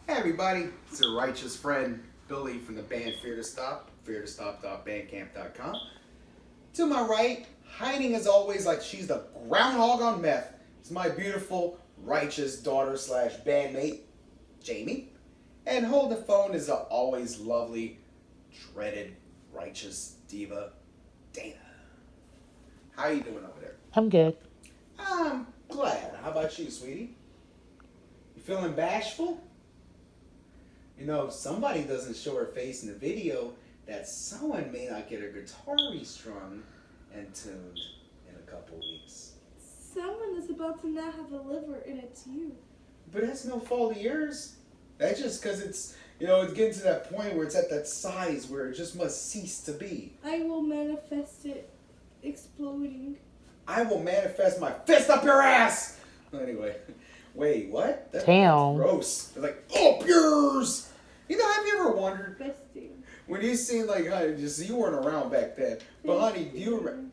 Hey everybody, it's your righteous friend Billy from the band Fear to Stop, feartostop.bandcamp.com. To my right, hiding as always like she's the groundhog on meth, is my beautiful, righteous daughter slash bandmate, Jamie. And holding the phone is the always lovely, dreaded, righteous diva, Dana. How you doing over there? I'm good. I'm glad. How about you, sweetie? You feeling bashful? You know, if somebody doesn't show her face in the video, that someone may not get her guitar restrung and tuned in a couple weeks. Someone is about to not have a liver, and it's you. But that's no fault of yours. That's just because it's, it's getting to that point where it's at that size where it just must cease to be. I will manifest it exploding. I will manifest my fist up your ass! Anyway, wait, what? That's Damn. gross. It's like, up yours! You know, have you ever wondered, Besting. when you seen, like, honey, just, you weren't around back then, but honey, do you remember,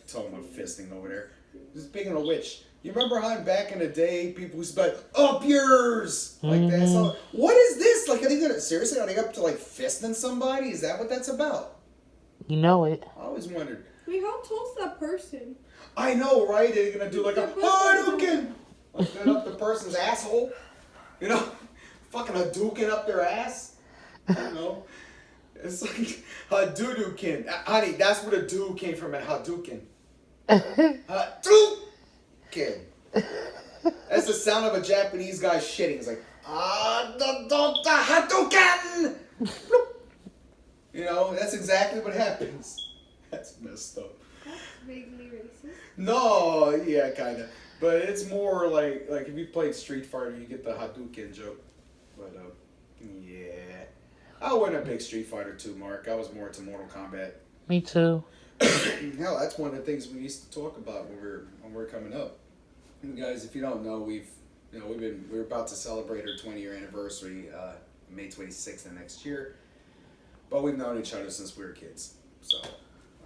talking about fisting over there, just speaking of which, you remember how back in the day, people used to be like, up yours! Like that. So, what is this? Like, are they gonna, seriously, are they up to, like, fisting somebody? Is that what that's about? You know it. I always wondered. Wait, how tall's that person? I know, right? They're gonna do like a Hadouken! Like, get up the person's asshole. You know? Fucking Hadouken up their ass. I don't know. It's like Hadouken. Honey, that's where the do came from, at Hadouken. Hadouken. That's the sound of a Japanese guy shitting. It's like, Hadouken! Bloop. You know, that's exactly what happens. That's messed up. That's vaguely racist. No, yeah, kind of. But it's more like if you played Street Fighter, you get the Hadouken joke. But, yeah. I wasn't a big Street Fighter 2, Mark. I was more into Mortal Kombat. Me too. Hell, that's one of the things we used to talk about when we're coming up. And guys, if you don't know, we're about to celebrate our 20-year anniversary, May 26th of next year. But we've known each other since we were kids. So,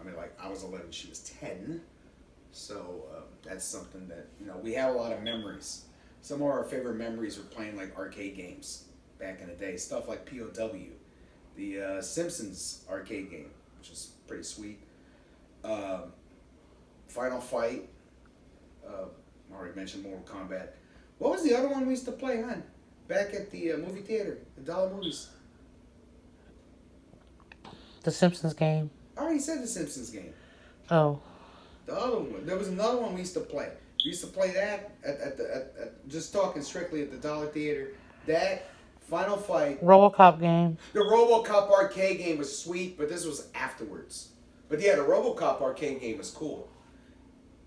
I mean, like, I was 11, she was 10. So, that's something that, we have a lot of memories. Some of our favorite memories were playing, like, arcade games back in the day. Stuff like POW, the Simpsons arcade game, which is pretty sweet. Final Fight. I already mentioned Mortal Kombat. What was the other one we used to play, hon? Back at the movie theater, the dollar movies. The Simpsons game. I already said the Simpsons game. Oh. The other one. There was another one we used to play. We used to play that at just talking strictly at the Dollar Theater. That, Final Fight. RoboCop game. The RoboCop arcade game was sweet, but this was afterwards. But yeah, the RoboCop arcade game was cool.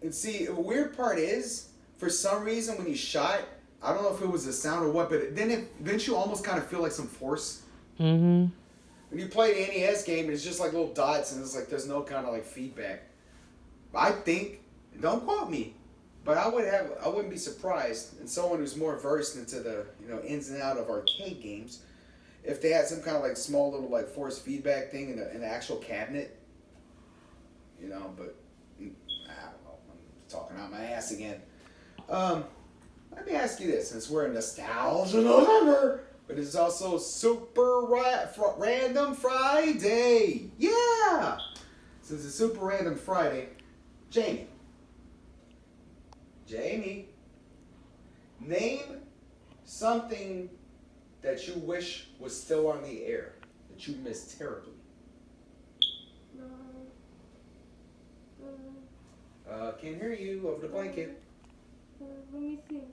And see, the weird part is, for some reason when you shot, I don't know if it was the sound or what, but didn't you almost kind of feel like some force? Mm-hmm. When you play the NES game, it's just like little dots, and it's like there's no kind of like feedback. I think, don't quote me, but I wouldn't be surprised, and someone who's more versed into the ins and out of arcade games, if they had some kind of like small little like force feedback thing in the actual cabinet. But I don't know. I'm talking out my ass again. Let me ask you this, since we're in Nostalgia November. But it's also Super Random Friday. Yeah! Since it's Super Random Friday, Jamie, name something that you wish was still on the air, that you miss terribly. Can't hear you over the blanket. Let me think.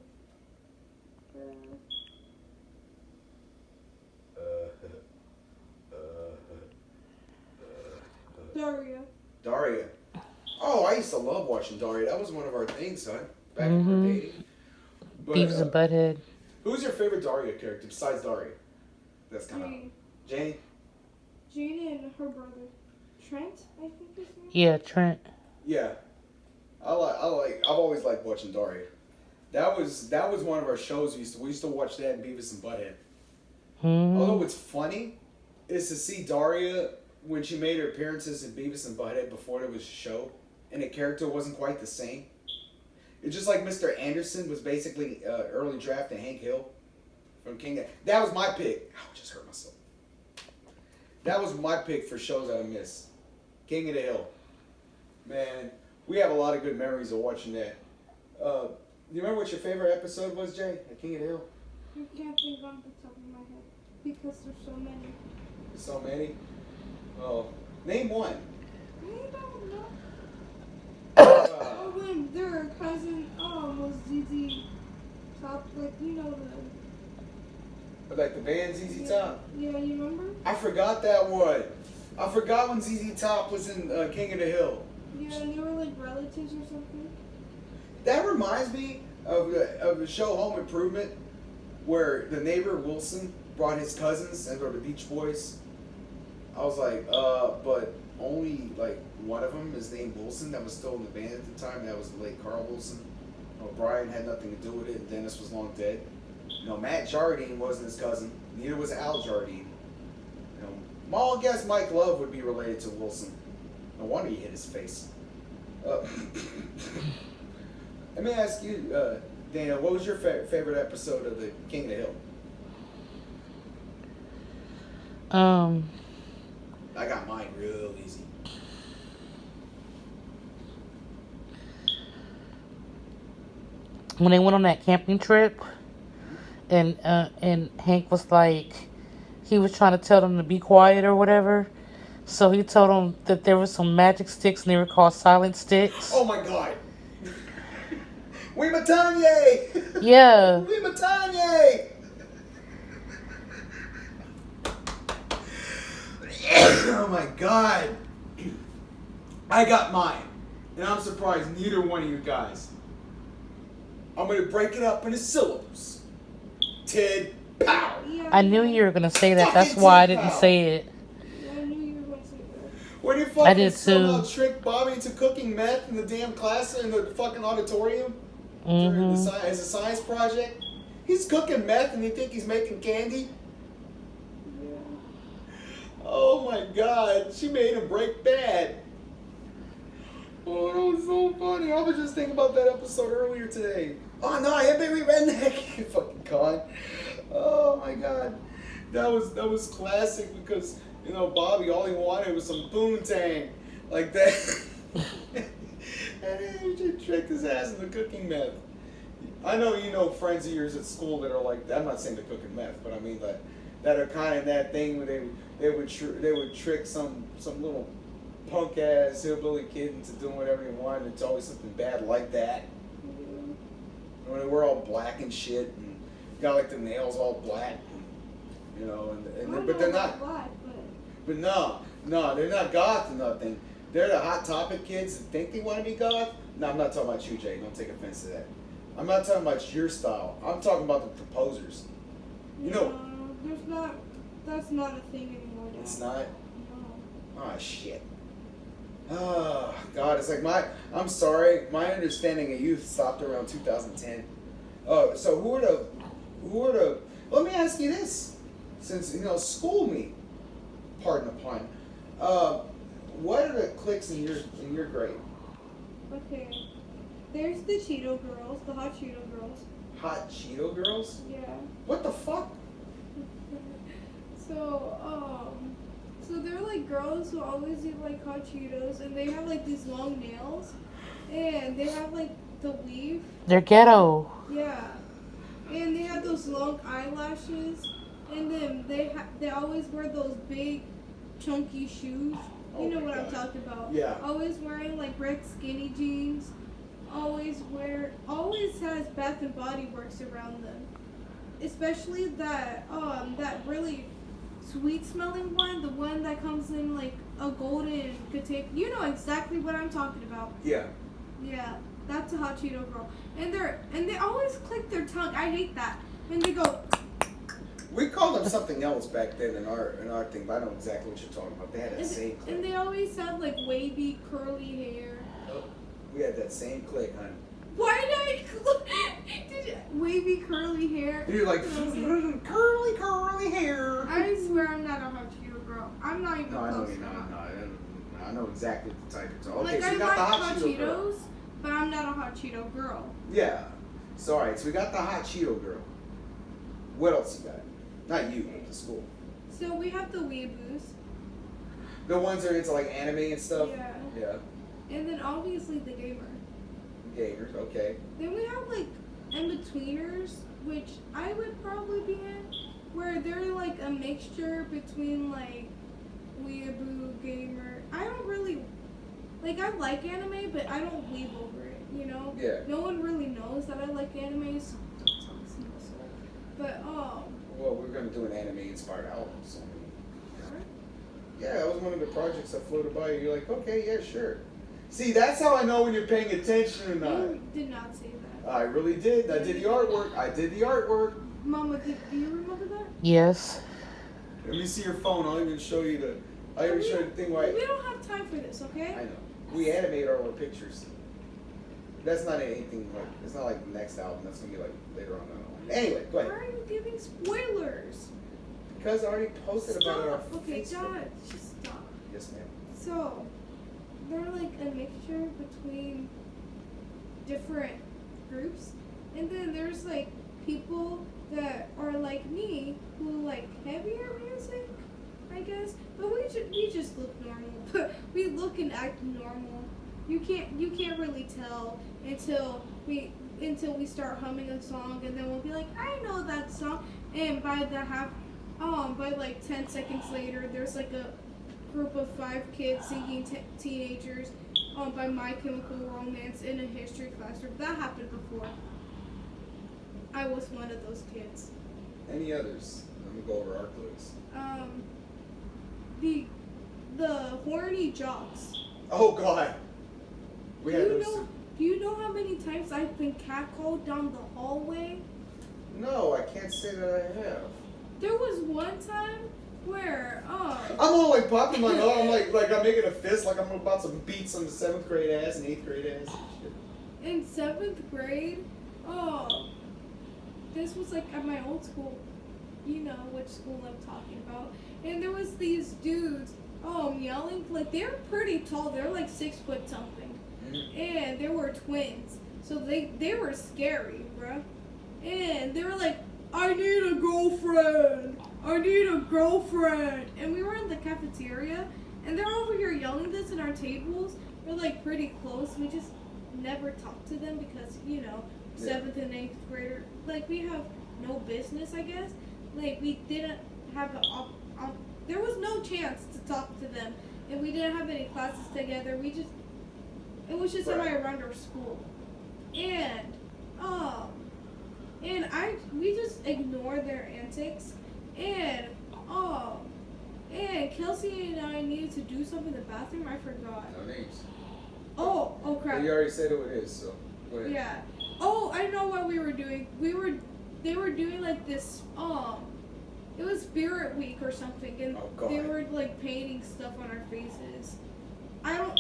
Daria. Oh, I used to love watching Daria. That was one of our things, son. Back when we were dating. But, Beavis and Butthead. Who's your favorite Daria character besides Daria? That's kind of Jane. Jane and her brother Trent, I think his name. Yeah, Trent. Yeah, I've always liked watching Daria. That was one of our shows we used to watch that in Beavis and Butthead. Although what's funny is to see Daria when she made her appearances in Beavis and Butthead before there was a show, and the character wasn't quite the same. It's just like Mr. Anderson was basically early draft to Hank Hill from King. That was my pick. I just hurt myself. That was my pick for shows I miss. King of the Hill. Man, we have a lot of good memories of watching that. Do you remember what your favorite episode was, Jay? At King of the Hill? I can't think on the top of my head because there's so many. So many? Oh, name one. I don't know. Uh, Oh, when their cousin was ZZ Top, like you know like the band ZZ Top? Yeah, you remember? I forgot that one. I forgot when ZZ Top was in King of the Hill. Yeah, and they were like relatives or something. That reminds me of the show Home Improvement, where the neighbor Wilson brought his cousins and were the Beach Boys. I was like, but only like one of them is named Wilson that was still in the band at the time. That was the late Carl Wilson. Brian had nothing to do with it, and Dennis was long dead. Matt Jardine wasn't his cousin. Neither was Al Jardine. I'll guess Mike Love would be related to Wilson. No wonder he hit his face. Let me ask you, Dana, what was your favorite episode of the King of the Hill? I got mine real easy. When they went on that camping trip, and Hank was like, he was trying to tell them to be quiet or whatever. So he told them that there were some magic sticks and they were called silent sticks. Oh my God. We Matanye! Yeah. We Matanye! Oh my God. I got mine. And I'm surprised neither one of you guys. I'm going to break it up into syllables. Ted Pow. Yeah, I knew you were going to say that. That's why I didn't say it. Yeah, I knew you were going to say that. When you I fucking did somehow too. trick Bobby into cooking meth in the damn class in the fucking auditorium Mm-hmm. as a science project. He's cooking meth and you think he's making candy? Yeah. Oh my God, she made him break bad. Oh, that was so funny. I was just thinking about that episode earlier today. Oh no, I have baby redneck. You fucking con. Oh my God, that was classic because Bobby all he wanted was some poontang like that, and he just tricked his ass into cooking meth. I know friends of yours at school that are like that. I'm not saying they're cooking meth, but I mean that are kind of that thing where they would trick some little punk ass hillbilly kid into doing whatever he wanted. It's always something bad like that. When we're all black and shit, and got like the nails all black, but they're not. Black, But no, they're not goth or nothing. They're the Hot Topic kids that think they want to be goth. No, I'm not talking about you, Jay. Don't take offense to that. I'm not talking about your style. I'm talking about the proposers. there's not. That's not a thing anymore. Dad. It's not. No. Oh shit. Oh God, it's like I'm sorry. My understanding of youth stopped around 2010. So who are the? Let me ask you this, since school me. Pardon the pun. What are the cliques in your grade? Okay. There's the Cheeto girls, the hot Cheeto girls. Hot Cheeto girls? Yeah. What the fuck? So they're like girls who always eat like hot Cheetos, and they have like these long nails, and they have like the weave. They're ghetto. Yeah. And they have those long eyelashes, and then they always wear those big, chunky shoes. You know what I'm talking about? Yeah. Always wearing like red skinny jeans. Always has Bath and Body Works around them. Especially that really sweet smelling one, the one that comes in like a golden container. You know exactly what I'm talking about. Yeah. Yeah, that's a hot Cheeto girl. And they always click their tongue. I hate that. And they go. We called them something else back then in our thing, but I know exactly what you're talking about. They had that same clique. And they always have like wavy curly hair. Oh, we had that same clique, honey. Why did wavy curly hair? You're like curly hair. I swear I'm not a hot Cheeto girl. I'm not even No, I know close. you're not. No, I know exactly the type you're talking. Okay, Like so I we got like the hot Cheeto girl. Cheetos, but I'm not a hot Cheeto girl. Yeah. So alright, so we got the hot Cheeto girl. What else you got? Not you, but the school. So we have the weeaboos. The ones that are into like anime and stuff. Yeah. Yeah. And then obviously the gamer. Gamers. Okay. Then we have like in-betweeners, which I would probably be in, where they're like a mixture between like weeaboo, gamer. I don't really, like I like anime, but I don't weeb over it, you know? Yeah. No one really knows that I like anime, so don't tell a single soul. But, Well, we're gonna do an anime-inspired album. So. Yeah, that was one of the projects that floated by you. You're like, okay, yeah, sure. See, that's how I know when you're paying attention or not. You did not say that. I really did. I did the artwork. Mama, do you remember that? Yes. Let me see your phone. I'll even show you the. I'll even show you the thing why. We don't have time for this, okay? I know. We animate our own pictures. That's not anything like. It's not like the next album. That's gonna be like later on down the line. Anyway, go Why ahead. are you giving spoilers? Because I already posted about it on Stop. Okay, Facebook. God, just stop. Yes, ma'am. So, they're like a mixture between different groups, and then there's like people that are like me who like heavier music, I guess. But we just look normal. But we look and act normal. You can't really tell until we start humming a song, and then we'll be like, I know that song, and by like 10 seconds later, there's like a group of 5 kids singing teenagers by My Chemical Romance in a history classroom. That happened before. I was one of those kids. Any others? Let me go over our clues. The horny jocks. Oh God. We had those. Do you know how many times I've been catcalled down the hallway? No, I can't say that I have. There was one time where I'm all like popping my nose. I'm like I'm making a fist, like I'm about to beat some 7th grade ass and 8th grade ass and shit. in 7th grade, this was like at my old school. You know which school I'm talking about. And there was these dudes, yelling, like they're pretty tall. They're like 6 foot something. And they were twins. So they were scary, bruh. And they were like, I need a girlfriend. I need a girlfriend. And we were in the cafeteria, and they're over here yelling this at our tables. We're like pretty close. We just never talked to them because, you know, 7th and 8th grader, like we have no business, I guess. Like we didn't have there was no chance to talk to them, and we didn't have any classes together. It was just around our school, and we just ignored their antics, and Kelsey and I needed to do something in the bathroom. I forgot. No names. Oh crap. But you already said who it is, so go ahead. Yeah. Oh, I know what we were doing. They were doing like this. It was Spirit Week or something, and they were like painting stuff on our faces. I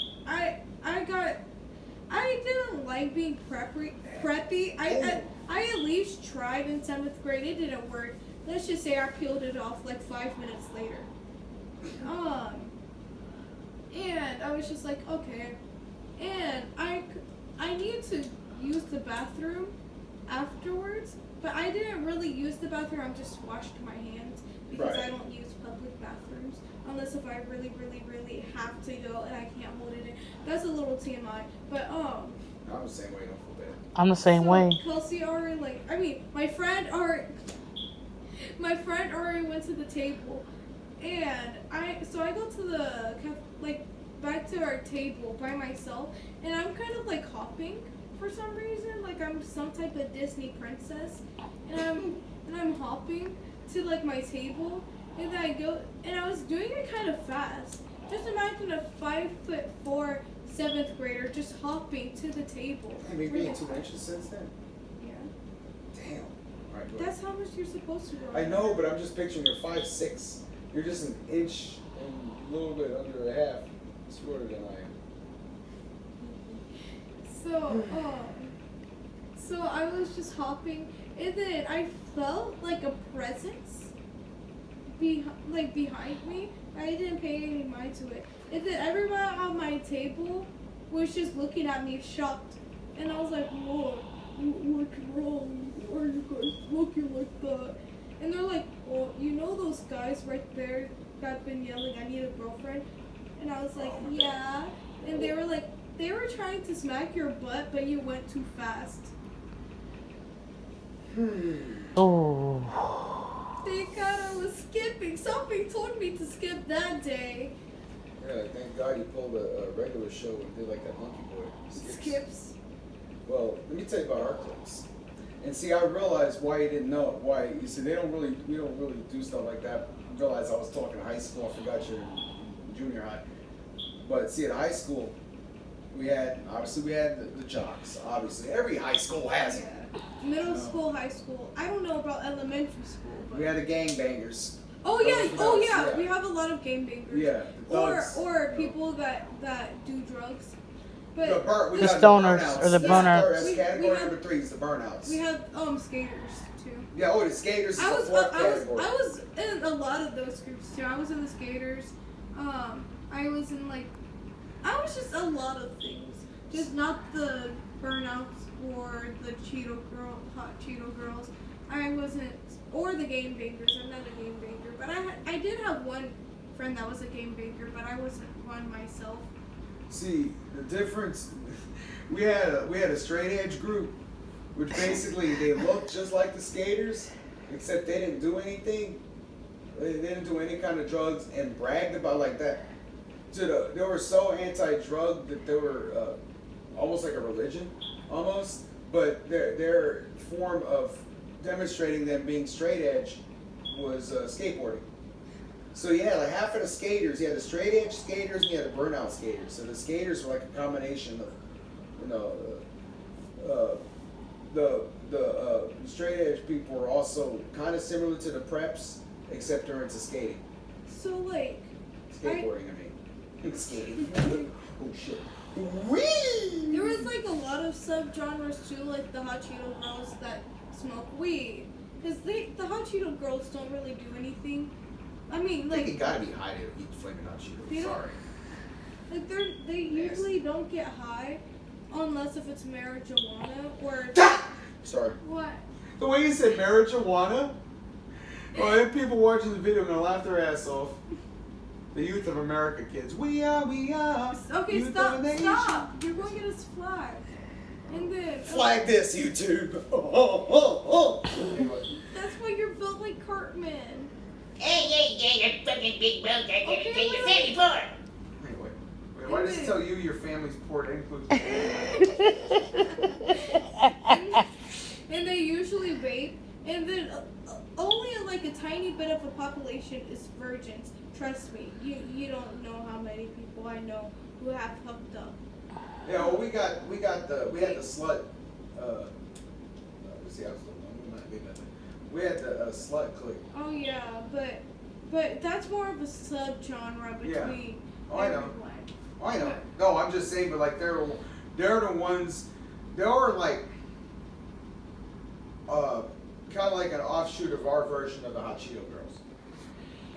didn't like being preppy. I at least tried in 7th grade. It didn't work. Let's just say I peeled it off like 5 minutes later. And I was just like, okay. And I needed to use the bathroom afterwards, but I didn't really use the bathroom. I just washed my hands because I don't use public bathrooms unless if I really, really, really have to go and I can't hold it in. That's a little TMI, but I'm the same way. Don't feel bad. I'm the same way. Kelsey already my friend already went to the table, and I go to the back to our table by myself, and I'm kind of like hopping for some reason, like I'm some type of Disney princess, and I'm hopping to like my table, and then I go, and I was doing it kind of fast. Just imagine a 5'4" 7th grader just hopping to the table. Have you gained 2 inches since then? Yeah. Damn. All right, go That's how much you're supposed to grow. I know, but I'm just picturing you're 5'6". You're just an inch and a little bit under a half shorter than I am. So I was just hopping, and then I felt like a presence behind me. I didn't pay any mind to it. And then everyone on my table was just looking at me shocked. And I was like, whoa, what's wrong? Why are you guys looking like that? And they're like, well, you know those guys right there that been yelling, I need a girlfriend? And I was like, yeah. And they were like, they were trying to smack your butt, but you went too fast. Oh. Thank God I was skipping. Something told me to skip that day. Yeah, thank God you pulled a regular show and did like that monkey boy. Skips. Well, let me tell you about our cliques. And see, I realized why you didn't know it. Why you see, we don't really do stuff like that. I realized I was talking high school. I forgot you're in junior high. But see, at high school, we had the jocks. Obviously, every high school has it. Yeah. Middle school, high school. I don't know about elementary school. But... We had the gangbangers. Oh yeah, yeah. We have a lot of gangbangers. Yeah. Or people that do drugs. But The stoners burnouts. or the burnouts. That's category number 3 is the burnouts. We have skaters too. Yeah, the skaters is I the fourth category. was in a lot of those groups too. I was in the skaters. I was just a lot of things. Just not the burnouts or the hot Cheeto girls. I wasn't, or the game bangers. I'm not a game banger, but I did have one friend that was a game banger, but I wasn't one myself. See, the difference, we had a straight edge group, which basically they looked just like the skaters, except they didn't do anything. They didn't do any kind of drugs and bragged about like that. They were so anti-drug that they were almost like a religion, almost. But their form of demonstrating them being straight edge was skateboarding. So you had like half of the skaters. You had the straight edge skaters and you had the burnout skaters. So the skaters were like a combination of, the straight edge people were also kind of similar to the preps, except they're into skating. So like Skateboarding, I mean. Skating. Oh shit. Wee! there was like a lot of subgenres too, like the hot Cheeto girls that smoke weed, because the hot Cheeto girls don't really do anything. I mean, I think like you gotta be high to eat flaming hot Cheetos. Sorry. Like they usually don't get high unless if it's marijuana or Sorry. what? The way you said marijuana, well, if people watching the video are gonna laugh their ass off. The youth of America, kids. We are. Okay, youth stop. of the nation. You're going to get us flagged. And then Flag this, YouTube. Anyway. that's why you're built like Cartman. Hey, you fucking big mouth. I gotta Okay, tell your wait. family for. Anyway. Wait, why does it tell you your family's poor to include? And they usually vape. And then only like a tiny bit of a population is virgins. Trust me, you don't know how many people I know who have hooked up. Yeah, well, we had the slut. Let's see, we had the slut clique. Oh yeah, but that's more of a subgenre between. Oh, I know. everyone. Oh, I know. No, I'm just saying, but like they're the ones. They were like kind of like an offshoot of our version of the hot Cheeto girls.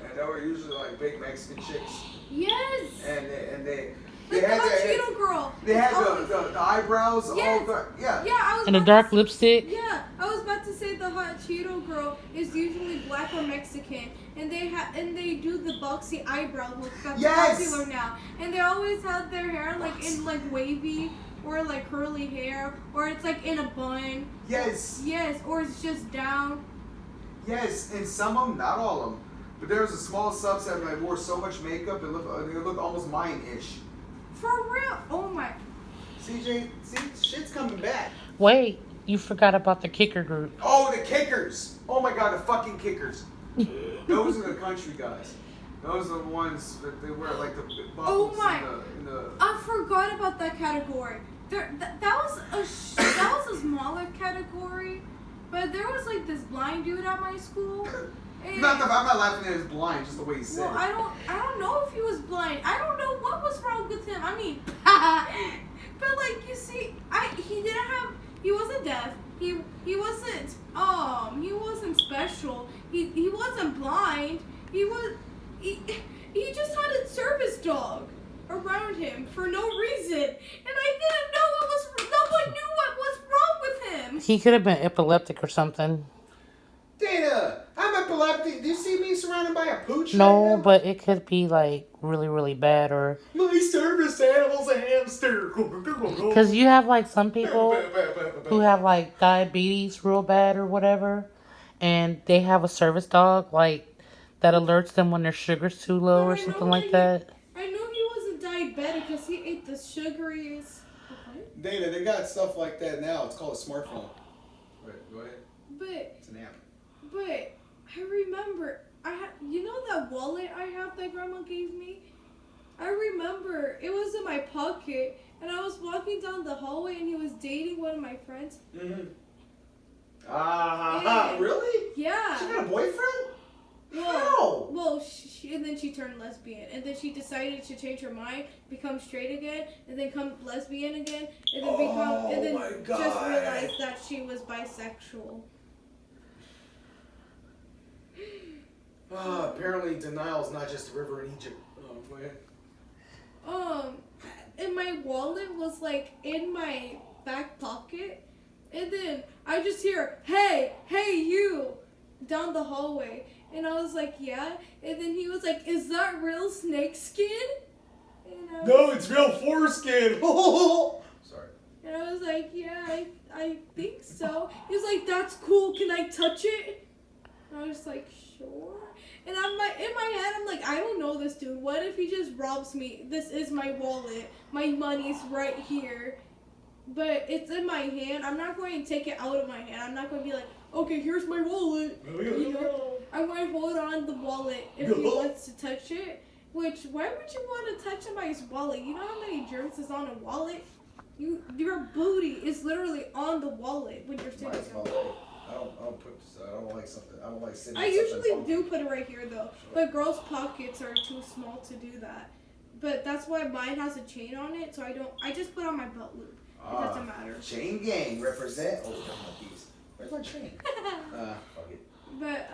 And they were usually like big Mexican chicks. Yes. And they Like had the hot that. Cheeto girl. They had Oh, the eyebrows. Yes. Yeah. Yeah, I was. And a about dark to- lipstick. Yeah, I was about to say the hot Cheeto girl is usually black or Mexican, and they do the boxy eyebrow look that's Yes! popular now, and they always have their hair like in like wavy or like curly hair, or it's like in a bun. Yes. Yes, or it's just down. Yes, and some of them, not all of them, but there was a small subset that wore so much makeup it looked almost mine-ish. For real? Oh my. CJ, see, shit's coming back. Wait, you forgot about the kicker group. Oh, the kickers! Oh my god, the fucking kickers. Those are the country guys. Those are the ones that they wear like the buckles in the. I forgot about that category. That was a smaller category, but there was like this blind dude at my school. And, I'm not laughing at his blind, just the way he said well, it. I don't know if he was blind. I don't know what was wrong with him. I mean, but like you see, he wasn't deaf. He wasn't special. He wasn't blind. He just had a service dog around him for no reason, and I didn't know no one knew what was wrong with him. He could have been epileptic or something. Dana, I'm a mean surrounded by a pooch? No, right now? but it could be like really, really bad, or My service animal's a hamster. because you have like some people who have like diabetes real bad or whatever, and they have a service dog like that alerts them when their sugar's too low or something like that. I know he wasn't diabetic because he ate the sugariest. What? Dana, they got stuff like that now. It's called a smartphone. Wait, go ahead. But It's an app. I remember you know that wallet I have that Grandma gave me. I remember it was in my pocket, and I was walking down the hallway, and he was dating one of my friends. Mm-hmm. And- Really? Yeah. She got a boyfriend? Well, How? well, and then she turned lesbian, and then she decided to change her mind, become straight again, and then come lesbian again, and then my just God. realized that she was bisexual. Apparently denial is not just a river in Egypt. Oh, go ahead. And my wallet was like in my back pocket, and then I just hear, hey, you, down the hallway. And I was like, yeah. And then he was like, is that real snake skin? And It's real foreskin. Sorry. And I was like, yeah, I think so. He was like, that's cool. Can I touch it? And I was like, sure. And in my head, I'm like, I don't know this dude. What if he just robs me? This is my wallet. My money's right here. But it's in my hand. I'm not going to take it out of my hand. I'm not going to be like, okay, here's my wallet. You know? I'm going to hold on the wallet if he wants to touch it. Which, why would you want to touch somebody's wallet? You know how many germs is on a wallet? Your booty is literally on the wallet when you're sitting Might as there. well. I don't put. I don't like something. I don't like sitting. I in something usually funky. do put it right here though, but girls' pockets are too small to do that. But that's why mine has a chain on it, so I just put on my belt loop. It doesn't matter. Chain gang represent. Oh, don't want these. Where's my chain? Fuck it. But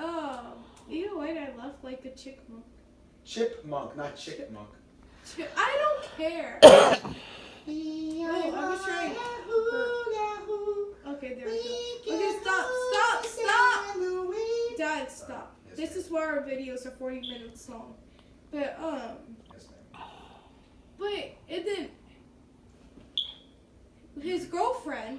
either way, I left like a chickmunk. Chipmunk, not chickmunk. I don't care. Oh, I was trying. Okay, there we go. Okay, stop! Dad, stop. Yes, This ma'am. is why our videos are 40 minutes long. But Yes, ma'am. and then his girlfriend,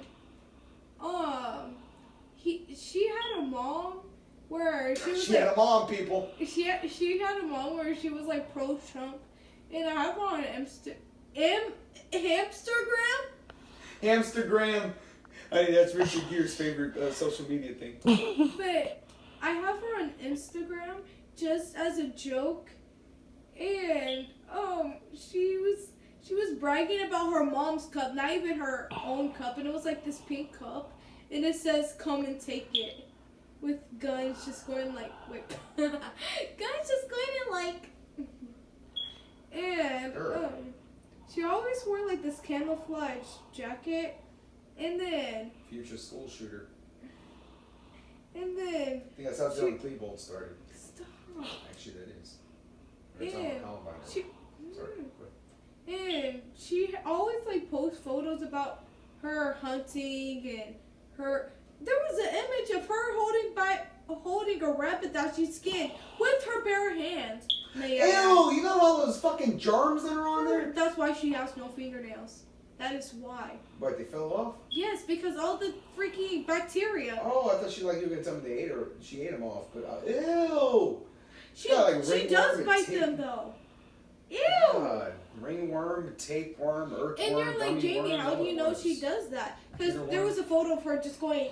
she had a mom where she was She had a mom, people. she had a mom where she was like pro Trump, and I have her on Hamstergram. Hamstergram. I think that's Richard Gere's favorite social media thing. But I have her on Instagram just as a joke, and she was bragging about her mom's cup, not even her own cup, and it was like this pink cup, and it says "Come and take it," with guns just going like, wait, guns just going in like, and she always wore like this camouflage jacket, and then Future school shooter. and then I think that's how Dylan Klebold started. stop. Actually, that is. Or it's on And Columbine. she Sorry. and she always like posts photos about her hunting and her. There was an image of her holding a rabbit that she skinned with her bare hands. Ew! You know all those fucking germs that are on there? That's why she has no fingernails. That is why. What, they fell off? Yes, because all the freaking bacteria. Oh, I thought you were gonna tell me they ate her. She ate them off, but ew! She got, like, she ringworm does and bite tape. them though. Ew. God. Ringworm, tapeworm, earthworm, And you're like, gummy Jamie, worms, how do all you at know once. she does that? Because Peter there worm. was a photo of her just going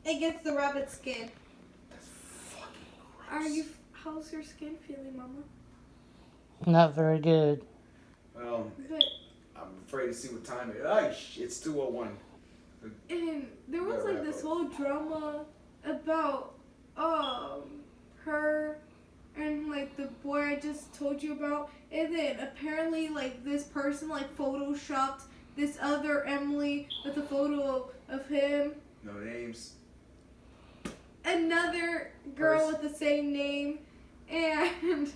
against the rabbit's skin. That's fucking gross. How's your skin feeling, Mama? Not very good. Well, But I'm afraid to see what time it is. Ay, it's 2:01. and there was Yeah, like wrap this up. whole drama about her and like the boy I just told you about, and then apparently like this person like photoshopped this other Emily with a photo of him. No names. Another girl Person. with the same name, and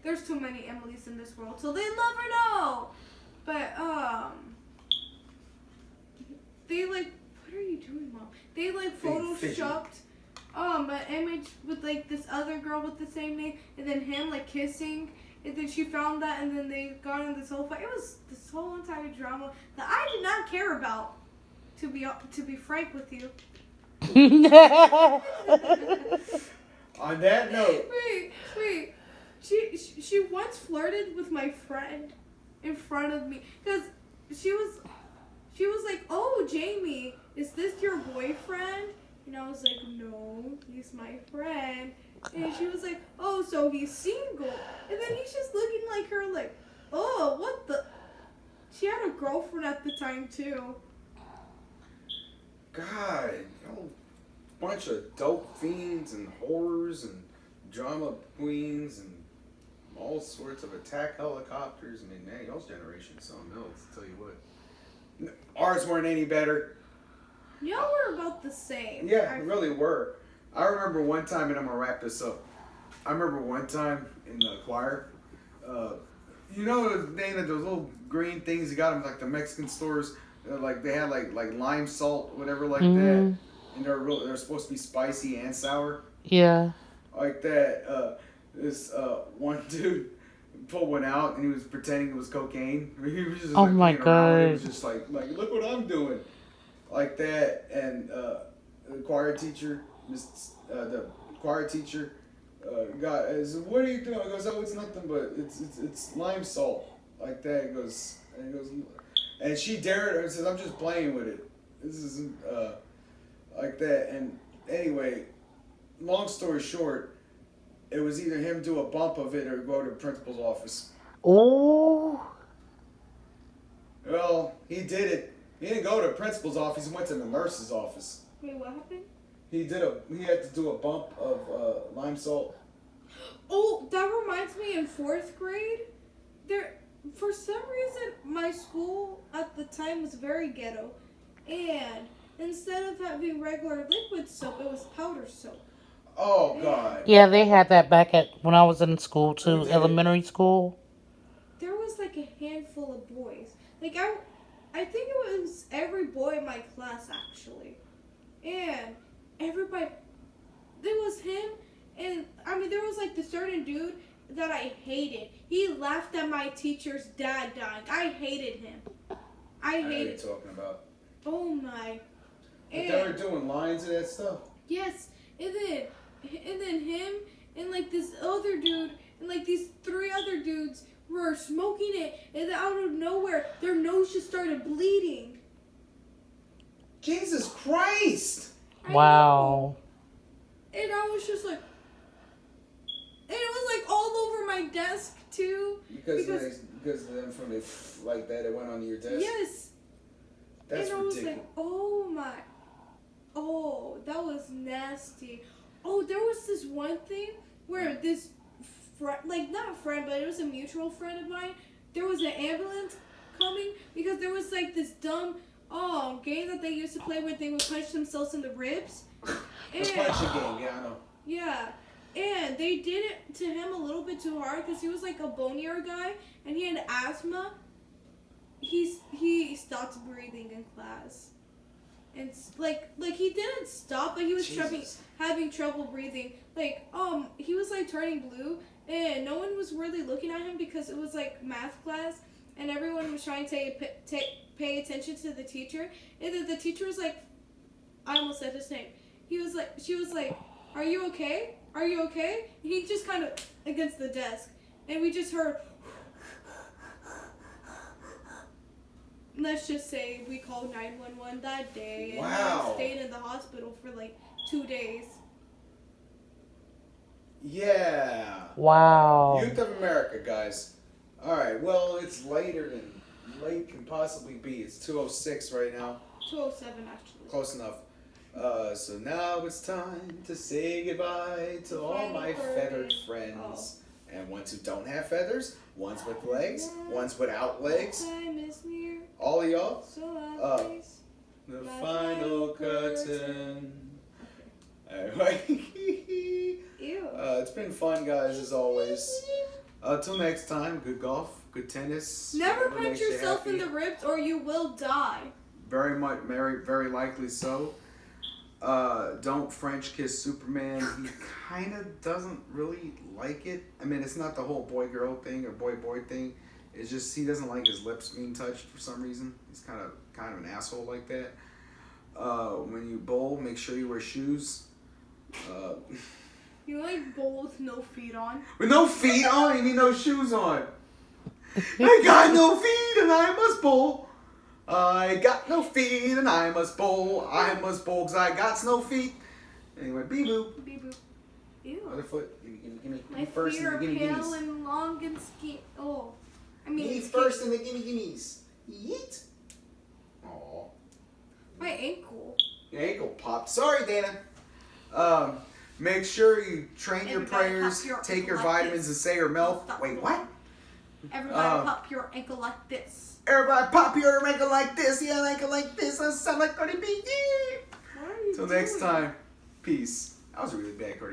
there's too many Emilys in this world, so they never know. But they like What are you doing, Mom? They like Being fidgety. photoshopped an image with like this other girl with the same name, and then him like kissing, and then she found that, and then they got in this whole fight. It was this whole entire drama that I did not care about. To be frank with you. On that note, Wait. She once flirted with my friend in front of me because she was like, "Oh, Jamie, is this your boyfriend?" And I was like, "No, he's my friend." And she was like, "Oh, so he's single?" And then he's just looking like her, like, "Oh, what the?" She had a girlfriend at the time too. God, bunch of dope fiends and horrors and drama queens and all sorts of attack helicopters. I mean, man, y'all's generation's something else, I'll tell you what. Ours weren't any better. Y'all were about the same. Yeah, we really were. I remember one time, and I'm going to wrap this up. I remember one time in the choir, you know, they had those little green things you got them like the Mexican stores, like they had like lime salt, whatever, like that, and they're supposed to be spicy and sour. Yeah. Like that. This one dude pulled one out and he was pretending it was cocaine. He was just Oh like my playing around. He God. was just like look what I'm doing, like that. And the choir teacher, said, "What are you doing?" He goes, "Oh, it's nothing but it's lime salt." Like that. He goes, and she dared her and says, "I'm just playing with it. This isn't like that." And anyway, long story short, it was either him do a bump of it or go to the principal's office. Oh. Well, he did it. He didn't go to the principal's office. He went to the nurse's office. Wait, what happened? He had to do a bump of lime salt. Oh, that reminds me, in 4th grade, for some reason, my school at the time was very ghetto. And instead of having regular liquid soap, it was powder soap. Oh God. Yeah, they had that back at when I was in school Who too, did it? elementary school. There was like a handful of boys. Like I think it was every boy in my class actually. And everybody, there was him, and I mean there was like the certain dude that I hated. He laughed at my teacher's dad dying. I hated him. I I know what hated. you're talking about. Oh my. But they were doing lines and that stuff. Yes, and then him and like this other dude and like these 3 other dudes were smoking it, and then out of nowhere their nose just started bleeding. Jesus Christ. I Wow. know. And I was just like, and it was like all over my desk too. Because of them from it like that, it went onto your desk. Yes. That's and I was ridiculous. like, oh my, oh, that was nasty. Oh, there was this one thing where this friend, like not a friend, but it was a mutual friend of mine. There was an ambulance coming because there was like this dumb game that they used to play where they would punch themselves in the ribs. The And, punching game, yeah, I know. yeah. And they did it to him a little bit too hard because he was like a bonier guy and he had asthma. He stopped breathing in class. And like he didn't stop, but he was having trouble breathing. Like he was like turning blue, and no one was really looking at him because it was like math class, and everyone was trying to pay attention to the teacher. And then the teacher was like, I almost said his name. She was like, "Are you okay? Are you okay?" And he just kind of against the desk, and we just heard. Let's just say we called 911 that day, and Wow. he stayed in the hospital for like 2 days. Yeah. Wow. Youth of America, guys. All right. Well, it's later than late can possibly be. It's 2:06 right now. 207 actually. Close enough. So now it's time to say goodbye to all my feathered friends. And ones who don't have feathers, ones with legs, ones without legs. Time is near, All of y'all. so I face The my final curtain. Anyway. Ew. It's been fun, guys, as always. Till next time, good golf, good tennis. Never whatever punch makes you yourself in happy. the ribs or you will die. very likely so. Don't French kiss Superman. He kind of doesn't really like it. I mean, it's not the whole boy-girl thing or boy-boy thing. It's just he doesn't like his lips being touched for some reason. He's kind of an asshole like that. When you bowl, make sure you wear shoes. You like bowl with no feet on? With no feet on, you need no shoes on. I got no feet and I must bowl. I got no feet and I must bowl. I must bowl because I got no feet. Anyway, bee boo. Beep boop. Ew. Other foot. Give me My first feet in are the gimme pale gimmes. and long and skinny. Oh. I mean, Me it's first in the gimme gimmes. Yeet. Aw. my ankle. Your ankle popped. Sorry, Dana. Make sure you train your Everybody prayers, pop your take your ankle like vitamins, this. and say your milk. Stop. Wait, what? Everybody pop your ankle like this. Everybody pop your ankle like this. Yeah, ankle like this. I sound like Cardi B. Yeah. What are you Till doing? next time. Peace. That was a really bad Cardi